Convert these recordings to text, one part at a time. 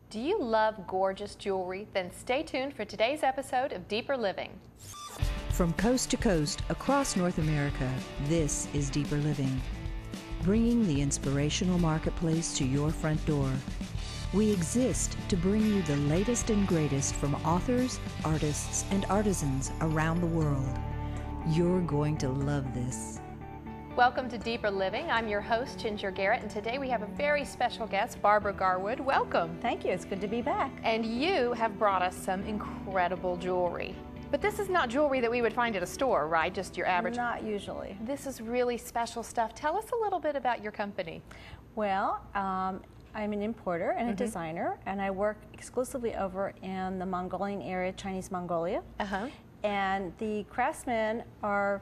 Do you love gorgeous jewelry? Then stay tuned for today's episode of Deeper Living. From coast to coast across North America, this is Deeper Living, bringing the inspirational marketplace to your front door. We exist to bring you the latest and greatest from authors, artists, and artisans around the world. You're going to love this. Welcome to Deeper Living. I'm your host, Ginger Garrett, and today we have a very special guest, Barbara Garwood. Welcome. Thank you. It's good to be back. And you have brought us some incredible jewelry. But this is not jewelry that we would find at a store, right? Just your average. Not usually. This is really special stuff. Tell us a little bit about your company. Well, I'm an importer and a designer, and I work exclusively over in the Mongolian area, Chinese Mongolia. And the craftsmen are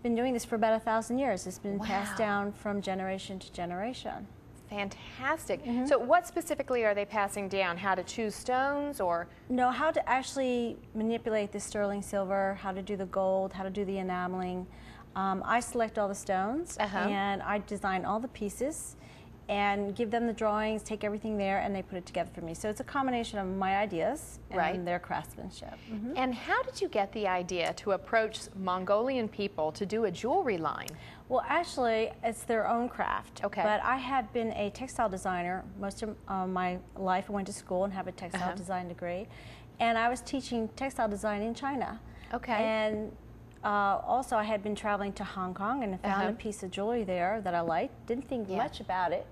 been doing this for about 1,000 years. It's been passed down from generation to generation. Fantastic. So what specifically are they passing down? How to choose stones, or? No, how to actually manipulate the sterling silver, how to do the gold, how to do the enameling. I select all the stones and I design all the pieces and give them the drawings, take everything there, and they put it together for me. So it's a combination of my ideas and their craftsmanship. And how did you get the idea to approach Mongolian people to do a jewelry line? Well, actually, it's their own craft. But I have been a textile designer most of my life. I went to school and have a textile design degree. And I was teaching textile design in China. And also, I had been traveling to Hong Kong and found a piece of jewelry there that I liked. Didn't think much about it.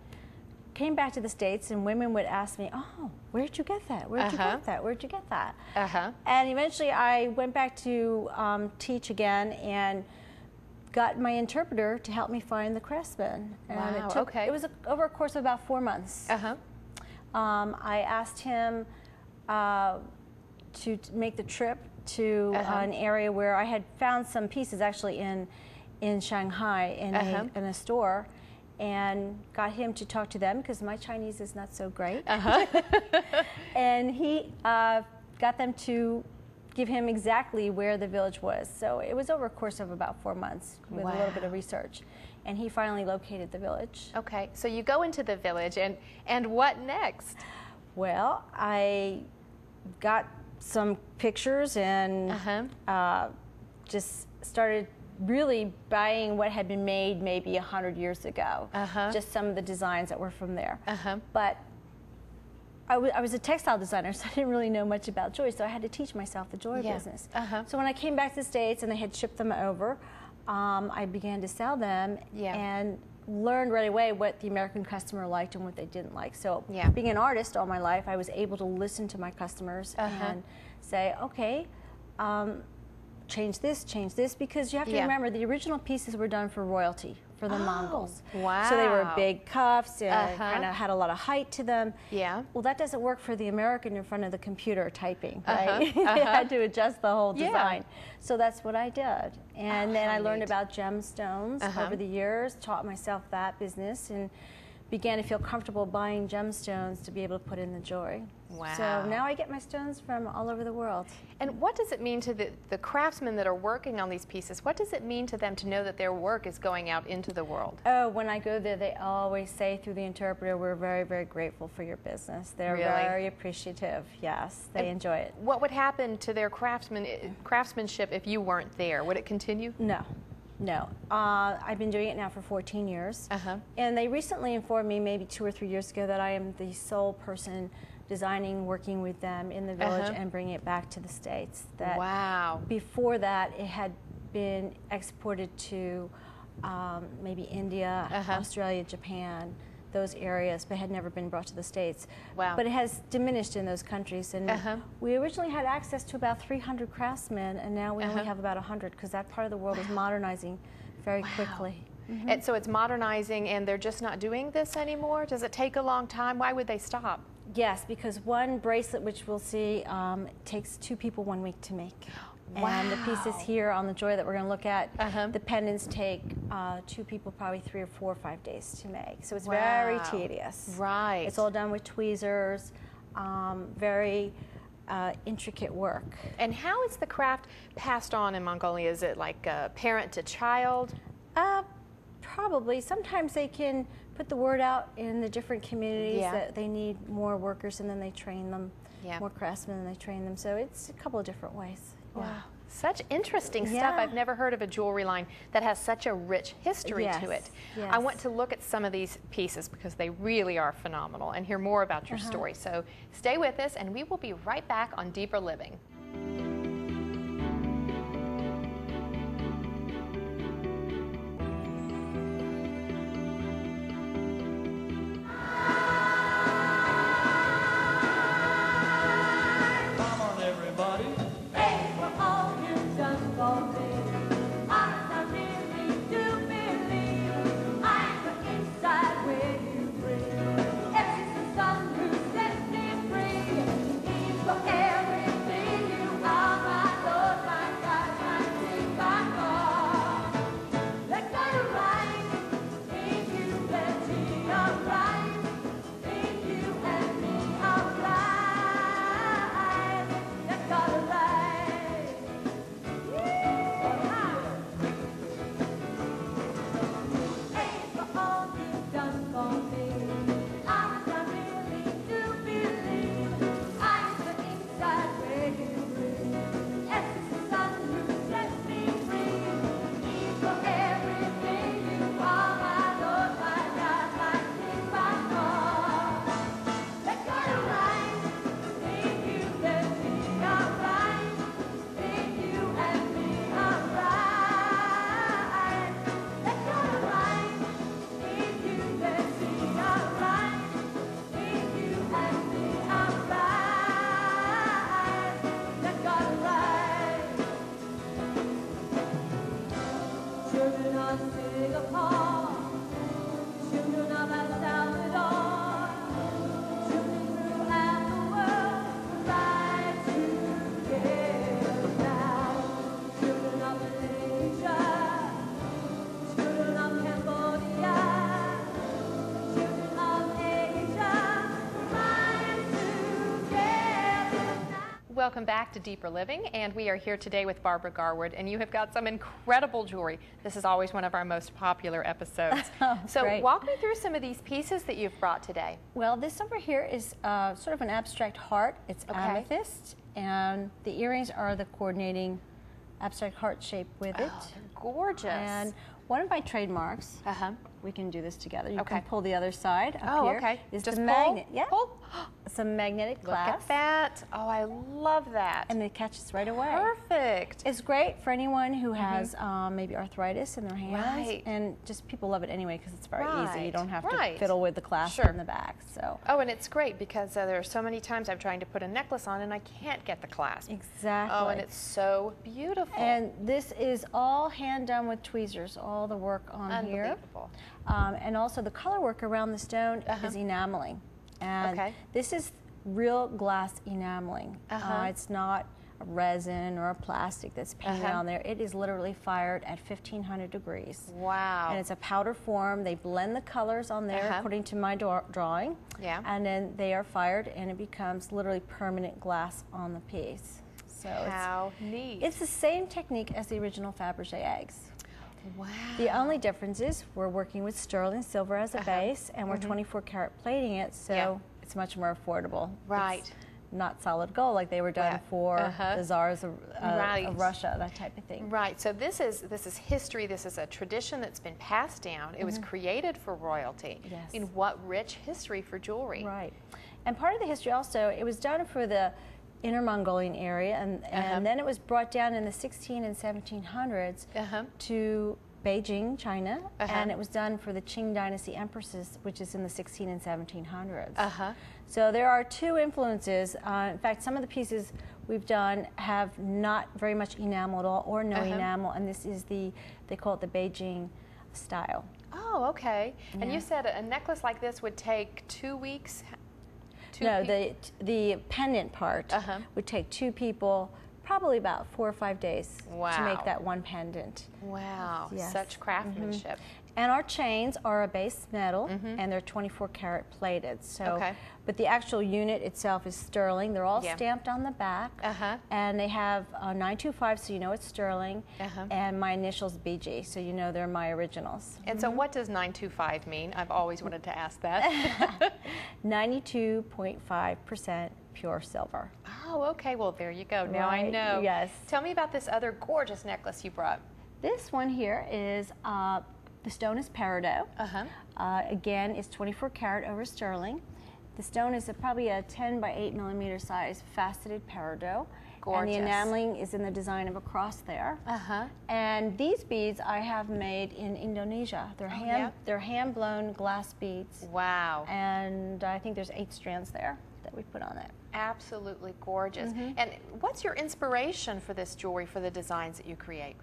Came back to the States, and women would ask me, "Oh, where'd you get that? Where'd you get that? Where'd you get that?" And eventually, I went back to teach again and got my interpreter to help me find the craftsman. And it took, it was over a course of about 4 months. I asked him to make the trip to an area where I had found some pieces actually in Shanghai in a store, and got him to talk to them because my Chinese is not so great. And he got them to give him exactly where the village was. So it was over a course of about 4 months with a little bit of research. And he finally located the village. Okay, so you go into the village, and what next? Well, I got some pictures and just started really buying what had been made maybe 100 years ago. Just some of the designs that were from there. But I was a textile designer, so I didn't really know much about jewelry, so I had to teach myself the jewelry business. So when I came back to the States and they had shipped them over, I began to sell them and learned right away what the American customer liked and what they didn't like. So being an artist all my life, I was able to listen to my customers and say, okay, change this, because you have to remember the original pieces were done for royalty, for the Mongols. So they were big cuffs and kind of had a lot of height to them. Well, that doesn't work for the American in front of the computer typing, right? They had to adjust the whole design. So that's what I did. And then I learned about gemstones over the years, taught myself that business, and began to feel comfortable buying gemstones to be able to put in the jewelry. So now I get my stones from all over the world. And what does it mean to the craftsmen that are working on these pieces? What does it mean to them to know that their work is going out into the world? Oh, when I go there, they always say through the interpreter, "We're very, very grateful for your business." They're very appreciative. Yes, they enjoy it. What would happen to their craftsmanship if you weren't there? Would it continue? No. No. I've been doing it now for 14 years. And they recently informed me maybe 2 or 3 years ago that I am the sole person designing, working with them in the village and bringing it back to the States. That before that, it had been exported to maybe India, Australia, Japan, those areas, but had never been brought to the States. But it has diminished in those countries. And we originally had access to about 300 craftsmen, and now we only have about 100, because that part of the world is modernizing very quickly. And so it's modernizing, and they're just not doing this anymore? Does it take a long time? Why would they stop? Yes, because one bracelet, which we'll see, takes 2 people 1 week to make. And the pieces here on the jewelry that we're going to look at, the pendants take 2 people probably 3 or 4 or 5 days to make. So it's very tedious. It's all done with tweezers, very intricate work. And how is the craft passed on in Mongolia? Is it like parent to child? Probably. Sometimes they can put the word out in the different communities that they need more workers, and then they train them, more craftsmen, and they train them. So it's a couple of different ways. Wow. Such interesting stuff. I've never heard of a jewelry line that has such a rich history to it. Yes. I want to look at some of these pieces because they really are phenomenal and hear more about your story. So stay with us and we will be right back on Deeper Living. Welcome back to Deeper Living, and we are here today with Barbara Garwood, and you have got some incredible jewelry. This is always one of our most popular episodes. So great. Walk me through some of these pieces that you've brought today. Well, this over here is sort of an abstract heart. It's amethyst, and the earrings are the coordinating abstract heart shape with it. Oh, they're gorgeous. And one of my trademarks, we can do this together. You can pull the other side up oh, here. Okay. Is Just the pull? magnet. Yeah. Pull. Some magnetic Look clasp. at that. Oh, I love that. And it catches right away. Perfect. It's great for anyone who has maybe arthritis in their hands. Right. And just people love it anyway because it's very easy. You Right. don't have to Right. fiddle with the clasp Sure. in the back. So. Oh, and it's great because there are so many times I'm trying to put a necklace on and I can't get the clasp. Exactly. Oh, and it's so beautiful. And this is all hand done with tweezers, all the work on here. Unbelievable. And also the color work around the stone is enameling. And this is real glass enameling. It's not a resin or a plastic that's painted on there. It is literally fired at 1500 degrees. Wow. And it's a powder form. They blend the colors on there according to my drawing. Yeah. And then they are fired and it becomes literally permanent glass on the piece. So how neat. It's the same technique as the original Fabergé eggs. Wow. The only difference is we're working with sterling silver as a base, and we're 24 karat plating it, so it's much more affordable. Right. It's not solid gold like they were done for the czars of Russia, that type of thing. Right. So this is history. This is a tradition that's been passed down. It was created for royalty. Yes. I mean, what rich history for jewelry. Right. And part of the history also, it was done for the Inner Mongolian area, and then it was brought down in the 16 and 1700s to Beijing, China, and it was done for the Qing Dynasty empresses, which is in the 16 and 1700s. So there are two influences. In fact, some of the pieces we've done have not very much enamel at all, or no enamel, and this is they call it the Beijing style. Oh, okay. And you said a necklace like this would take 2 weeks? No, the pendant part would take 2 people, probably about 4 or 5 days to make that one pendant. Wow, yes. such craftsmanship. And our chains are a base metal, and they're 24 karat plated. So, but the actual unit itself is sterling. They're all stamped on the back, and they have 925, so you know it's sterling, and my initials BG, so you know they're my originals. And so what does 925 mean? I've always wanted to ask that. 92.5% pure silver. Oh, okay. Well, there you go. Now I know. Yes. Tell me about this other gorgeous necklace you brought. This one here is the stone is peridot. Again, it's 24 karat over sterling. The stone is probably a 10 by 8 millimeter size faceted peridot. Gorgeous. And the enameling is in the design of a cross there. And these beads I have made in Indonesia. They're hand blown glass beads. Wow. And I think there's 8 strands there that we put on it. Absolutely gorgeous. And what's your inspiration for this jewelry, for the designs that you create?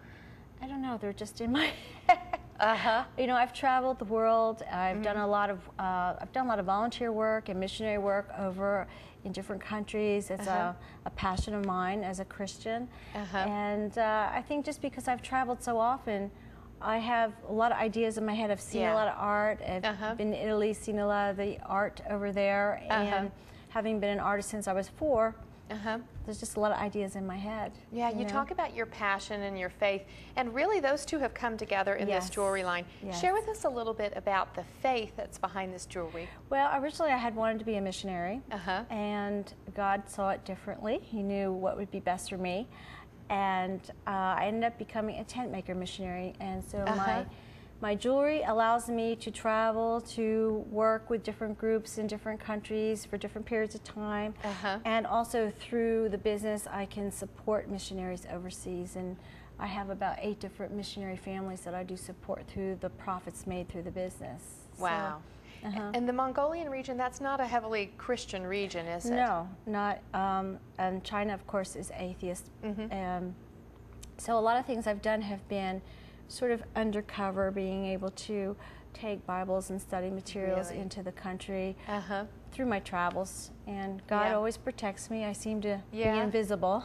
I don't know, they're just in my head. You know, I've traveled the world. I've done a lot of volunteer work and missionary work over in different countries. It's a passion of mine as a Christian. And I think just because I've traveled so often, I have a lot of ideas in my head. I've seen a lot of art. I've been to Italy, seen a lot of the art over there, and having been an artist since I was 4, there's just a lot of ideas in my head. Yeah, you talk about your passion and your faith, and really those two have come together in this jewelry line. Share with us a little bit about the faith that's behind this jewelry. Well, originally I had wanted to be a missionary, and God saw it differently. He knew what would be best for me, and I ended up becoming a tent maker missionary, and so my jewelry allows me to travel, to work with different groups in different countries for different periods of time. And also through the business, I can support missionaries overseas. And I have about 8 different missionary families that I do support through the profits made through the business. Wow. So, and the Mongolian region, that's not a heavily Christian region, is it? No, not. And China, of course, is atheist. So a lot of things I've done have been sort of undercover, being able to take Bibles and study materials into the country through my travels. And God always protects me. I seem to be invisible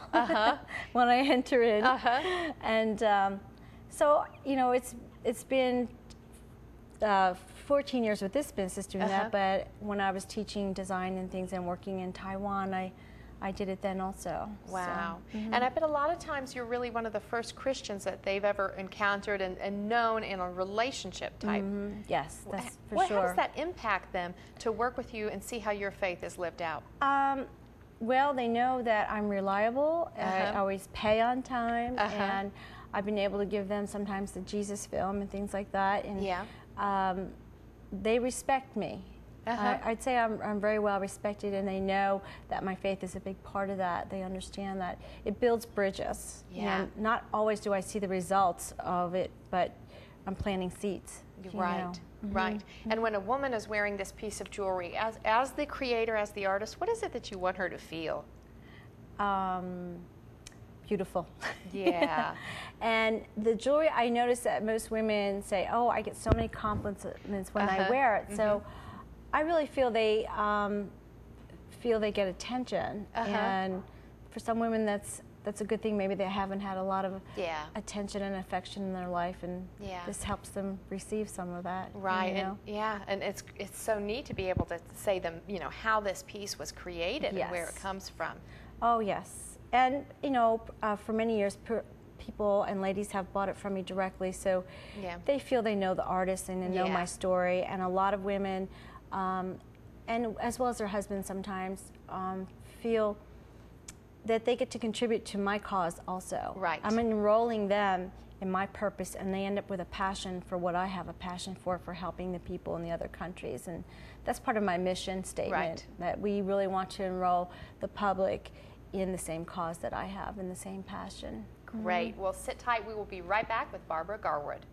when I enter in. And so, you know, it's been 14 years with this business doing that, but when I was teaching design and things and working in Taiwan, I did it then also. Wow. So, and I bet a lot of times you're really one of the first Christians that they've ever encountered and known in a relationship type. Yes, that's for sure. How does that impact them to work with you and see how your faith is lived out? Well, they know that I'm reliable. I always pay on time, and I've been able to give them sometimes the Jesus film and things like that. And they respect me. I'd say I'm very well respected, and they know that my faith is a big part of that. They understand that it builds bridges. And not always do I see the results of it, but I'm planting seeds. Right. And when a woman is wearing this piece of jewelry, as the creator, as the artist, what is it that you want her to feel? Beautiful. Yeah. And the jewelry, I notice that most women say, oh, I get so many compliments when I wear it. So I really feel they get attention, and for some women that's a good thing. Maybe they haven't had a lot of attention and affection in their life, and this helps them receive some of that. Right. You know? And it's so neat to be able to say them, you know, how this piece was created and where it comes from. Oh yes, and you know, for many years, people and ladies have bought it from me directly, so they feel they know the artist and they know my story, and a lot of women. And as well as their husbands sometimes feel that they get to contribute to my cause also. Right. I'm enrolling them in my purpose, and they end up with a passion for what I have a passion for helping the people in the other countries. And that's part of my mission statement, that we really want to enroll the public in the same cause that I have and the same passion. Great. Well, sit tight. We will be right back with Barbara Garwood.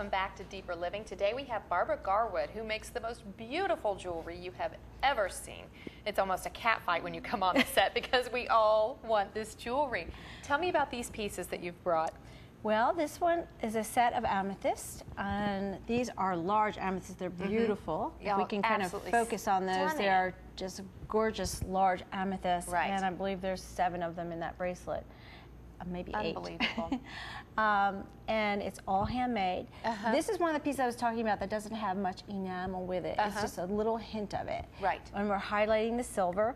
Welcome back to Deeper Living. Today we have Barbara Garwood, who makes the most beautiful jewelry you have ever seen. It's almost a cat fight when you come on the set because we all want this jewelry. Tell me about these pieces that you've brought. Well, this one is a set of amethysts, and these are large amethysts. They're beautiful. If we can kind of focus on those, they are just gorgeous large amethysts, and I believe there's 7 of them in that bracelet. Maybe 8. Unbelievable. And it's all handmade. This is one of the pieces I was talking about that doesn't have much enamel with it. It's just a little hint of it. Right. And we're highlighting the silver.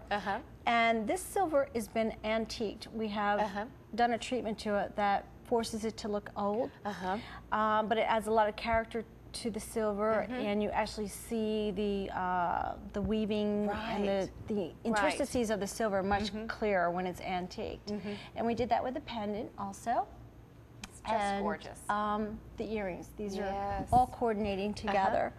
And this silver has been antiqued. We have done a treatment to it that forces it to look old, but it adds a lot of character to the silver, and you actually see the weaving and the interstices of the silver much clearer when it's antiqued. And we did that with the pendant also. It's just gorgeous. The earrings, these are all coordinating together.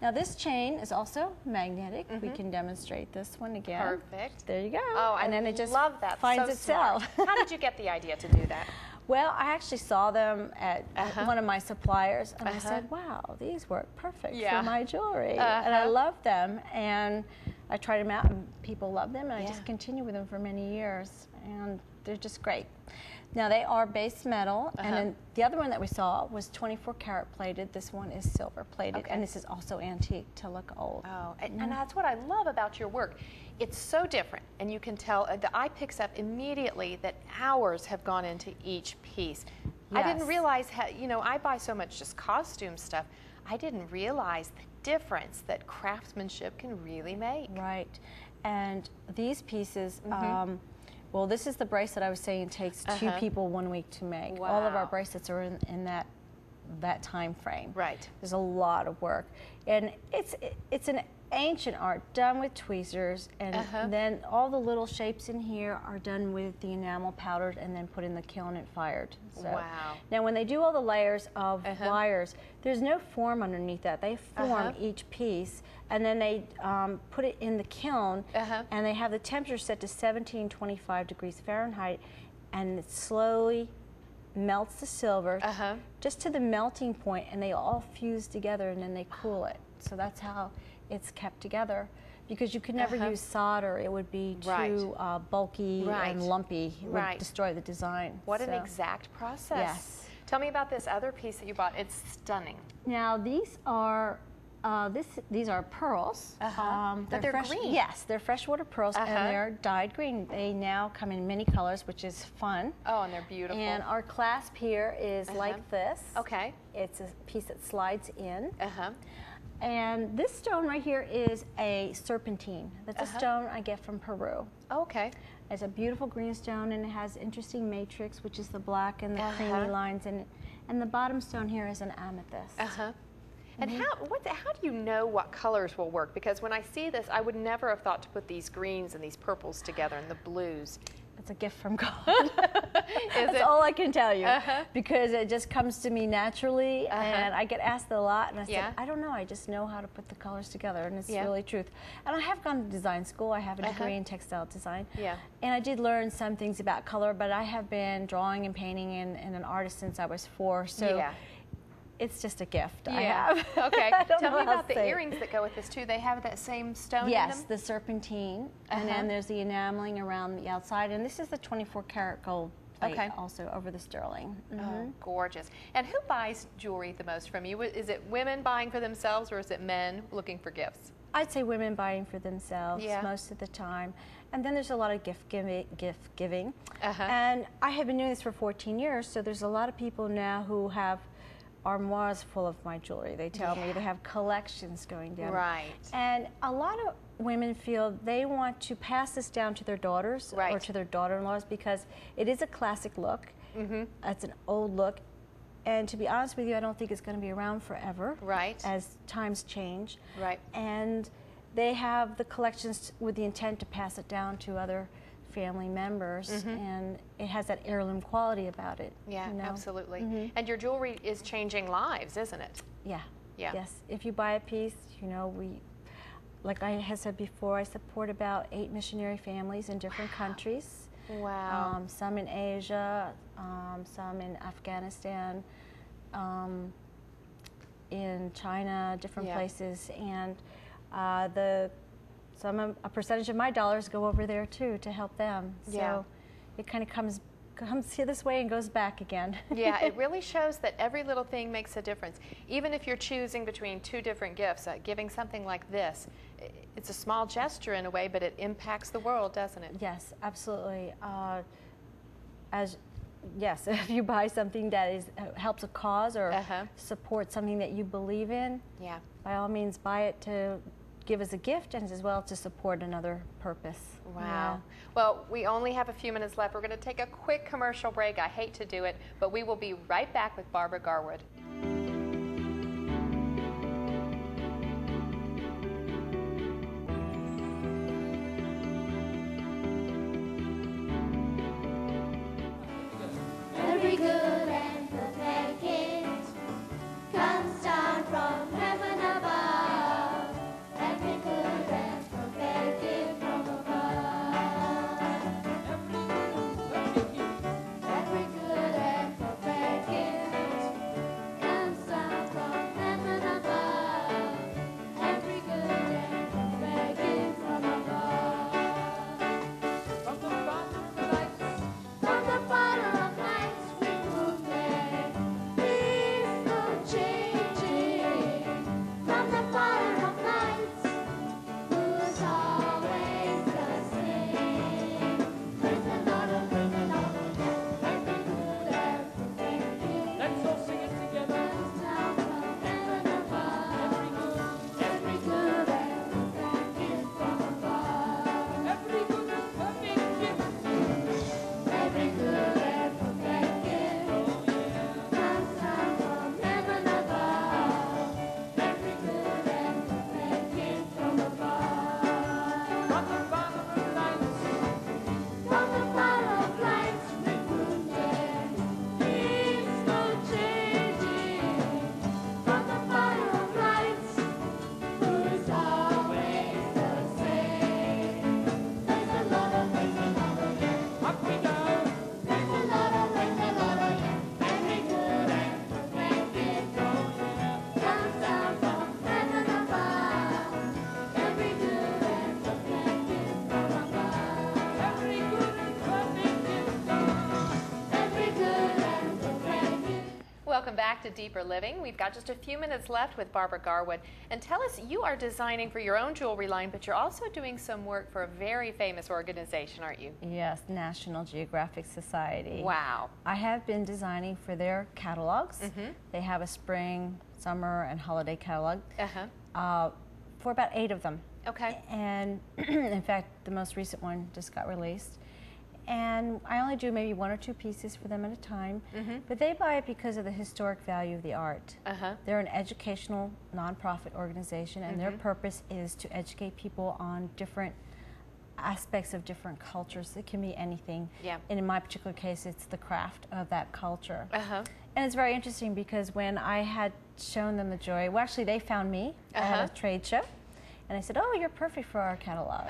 Now this chain is also magnetic. We can demonstrate this one again. Perfect. There you go. Oh, and then it just love that. finds itself. How did you get the idea to do that? Well, I actually saw them at one of my suppliers, and I said, wow, these work perfect for my jewelry. And I love them, and I tried them out, and people love them, and I just continue with them for many years, and they're just great. Now, they are base metal, and then the other one that we saw was 24 karat plated. This one is silver plated, and this is also antique to look old. Oh, and that's what I love about your work. It's so different, and you can tell, the eye picks up immediately that hours have gone into each piece. I didn't realize how, you know, I buy so much just costume stuff. I didn't realize the difference that craftsmanship can really make. Right, and these pieces, well, this is the bracelet I was saying takes 2 people 1 week to make. Wow. All of our bracelets are in that time frame. Right. There's a lot of work, and it's an ancient art done with tweezers, and then all the little shapes in here are done with the enamel powdered and then put in the kiln and fired. So, wow. Now when they do all the layers of wires, there's no form underneath that. They form each piece, and then they put it in the kiln, and they have the temperature set to 1725 degrees Fahrenheit, and it slowly melts the silver just to the melting point, and they all fuse together, and then they cool it. So that's how it's kept together, because you could never use solder. It would be too bulky and lumpy. It would destroy the design. What an exact process. Yes. Tell me about this other piece that you bought. It's stunning. Now these are these are pearls. But they're green. Yes, they're freshwater pearls, and they're dyed green. They now come in many colors, which is fun. Oh, and they're beautiful. And our clasp here is like this. Okay. It's a piece that slides in. And this stone right here is a serpentine. That's a stone I get from Peru. Okay. It's a beautiful green stone, and it has interesting matrix, which is the black and the creamy lines in it. And the bottom stone here is an amethyst. And how do you know what colors will work? Because when I see this, I would never have thought to put these greens and these purples together and the blues. It's a gift from God. That's all I can tell you, because it just comes to me naturally, and I get asked a lot, and I said, I don't know, I just know how to put the colors together, and it's really truth. And I have gone to design school. I have a degree in textile design, and I did learn some things about color, but I have been drawing and painting and an artist since I was 4, so it's just a gift I have. Okay. Tell me about the earrings that go with this too. They have that same stone in them? Yes, the serpentine, and then there's the enameling around the outside, and this is the 24 karat gold plate also over the sterling. Oh, gorgeous. And who buys jewelry the most from you? Is it women buying for themselves, or is it men looking for gifts? I'd say women buying for themselves most of the time. And then there's a lot of gift giving. And I have been doing this for 14 years, so there's a lot of people now who have armoires full of my jewelry. They tell me they have collections going down. Right. And a lot of women feel they want to pass this down to their daughters or to their daughter-in-laws, because it is a classic look. It's an old look. And to be honest with you, I don't think it's going to be around forever. Right. As times change. Right. And they have the collections with the intent to pass it down to other family members, and it has that heirloom quality about it. Yeah, you know? Absolutely. And your jewelry is changing lives, isn't it? Yeah. Yes. If you buy a piece, you know, like I had said before, I support about 8 missionary families in different countries. Wow. Some in Asia, some in Afghanistan, in China, different places, and a percentage of my dollars go over there too to help them. So it kind of comes here this way and goes back again. Yeah, it really shows that every little thing makes a difference. Even if you're choosing between two different gifts, giving something like this, it's a small gesture in a way, but it impacts the world, doesn't it? Yes, absolutely. Yes, if you buy something that helps a cause or supports something that you believe in, by all means buy it to give as a gift and as well to support another purpose. Wow. Yeah. Well, we only have a few minutes left. We're going to take a quick commercial break. I hate to do it, but we will be right back with Barbara Garwood. Every good and perfect gift comes down from heaven above. Every good and perfect gift from above. Every good and perfect gift comes down from heaven above. Every good and perfect gift from above. From the Father of lights. From the Father of lights, we move there. Please no changing. From the Father of lights, who's always the same. Praise the Lord, oh, praise the Lord, oh, every good and perfect gift. Let's all sing it together. Comes down from heaven above. Every good and perfect gift from above. Every good and perfect gift. Every good and perfect gift comes down from heaven above. Every good and perfect gift from above. From the Father of lights. From the Father of lights, we move there. He's no changing. From the Father of lights, who's always the same. Praise the Lord, oh, praise the Lord, oh, yeah. Up we go. Praise the Lord, oh, praise the Lord, oh, yeah. Every good and perfect gift comes down from heaven above. Every good and perfect gift from above. Every good and perfect gift. Every good and perfect gift. Welcome back to Deeper Living. We've got just a few minutes left with Barbara Garwood. And tell us, you are designing for your own jewelry line, but you're also doing some work for a very famous organization, aren't you? Yes, National Geographic Society. Wow. I have been designing for their catalogs. They have a spring, summer, and holiday catalog for about 8 of them. Okay. And in fact, the most recent one just got released. And I only do maybe 1 or 2 pieces for them at a time, but they buy it because of the historic value of the art. They're an educational nonprofit organization, and their purpose is to educate people on different aspects of different cultures. It can be anything. Yeah. And in my particular case, it's the craft of that culture. And it's very interesting because when I had shown them the joy, well, actually, they found me at a trade show, and I said, "Oh, you're perfect for our catalog.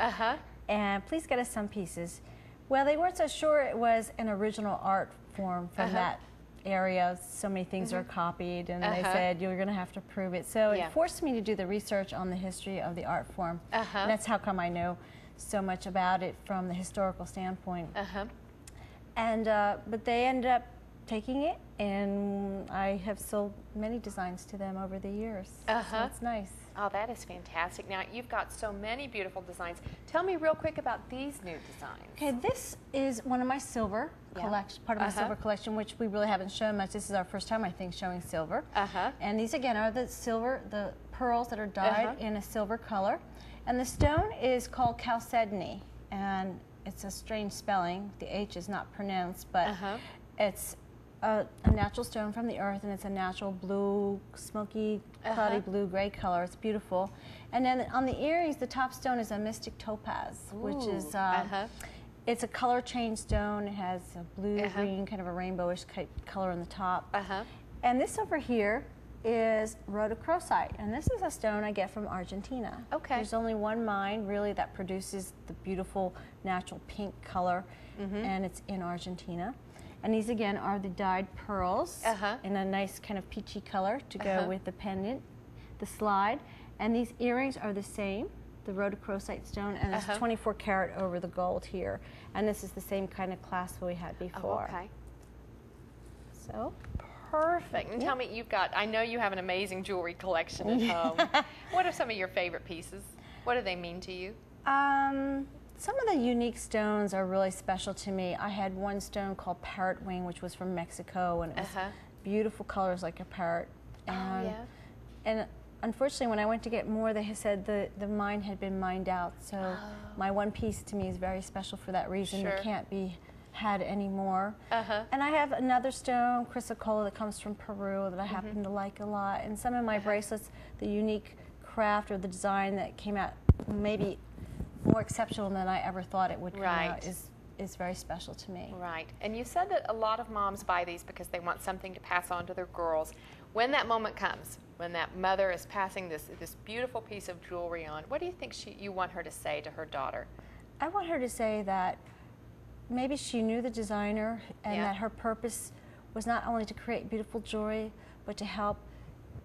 And please get us some pieces." Well, they weren't so sure it was an original art form from that area. So many things are copied, and they said, "You're going to have to prove it." So it forced me to do the research on the history of the art form. And that's how come I know so much about it from the historical standpoint. And but they ended up taking it, and I have sold many designs to them over the years. So it's nice. Oh, that is fantastic. Now, you've got so many beautiful designs. Tell me real quick about these new designs. Okay, this is one of my silver collection, part of my silver collection, which we really haven't shown much. This is our first time, I think, showing silver. And these, again, are the pearls that are dyed in a silver color. And the stone is called chalcedony, and it's a strange spelling. The H is not pronounced, but it's a natural stone from the earth, and it's a natural blue, smoky, cloudy blue, gray color. It's beautiful. And then on the earrings, the top stone is a mystic topaz, which is it's a color change stone. It has a blue, green, kind of a rainbowish color on the top. And this over here is rhodochrosite, and this is a stone I get from Argentina. Okay. There's only one mine really that produces the beautiful natural pink color, and it's in Argentina. And these again are the dyed pearls in a nice kind of peachy color to go with the pendant, the slide. And these earrings are the same, the rhodochrosite stone, and it's 24 karat over the gold here. And this is the same kind of clasp we had before. Oh, okay. So. Perfect. And tell me, I know you have an amazing jewelry collection at home. What are some of your favorite pieces? What do they mean to you? Some of the unique stones are really special to me. I had one stone called Parrot Wing, which was from Mexico, and it was beautiful colors like a parrot. And unfortunately, when I went to get more, they said the mine had been mined out. So my one piece to me is very special for that reason. It can't be had anymore. And I have another stone, chrysocolla, that comes from Peru that I happen to like a lot. And some of my bracelets, the unique craft or the design that came out maybe more exceptional than I ever thought it would come out is very special to me. Right. And you said that a lot of moms buy these because they want something to pass on to their girls. When that moment comes, when that mother is passing this beautiful piece of jewelry on, what do you think you want her to say to her daughter? I want her to say that maybe she knew the designer and that her purpose was not only to create beautiful jewelry, but to help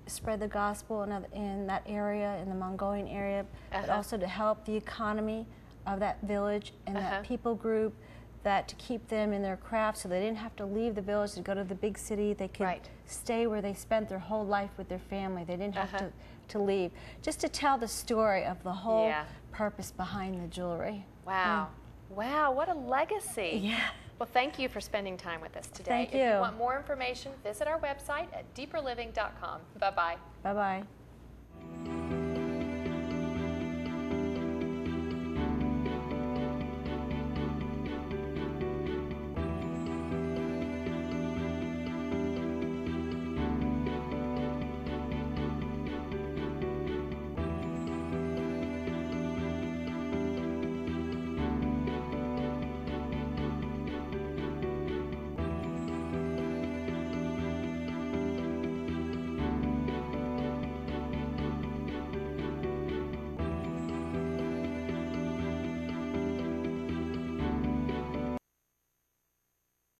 spread the gospel in that area, in the Mongolian area, but also to help the economy of that village and that people group, that to keep them in their craft so they didn't have to leave the village to go to the big city. They could stay where they spent their whole life with their family. They didn't have to leave. Just to tell the story of the whole purpose behind the jewelry. Wow. Wow, what a legacy. Yeah. Well, thank you for spending time with us today. Thank you. If you want more information, visit our website at DeeperLiving.com. Bye-bye. Bye-bye.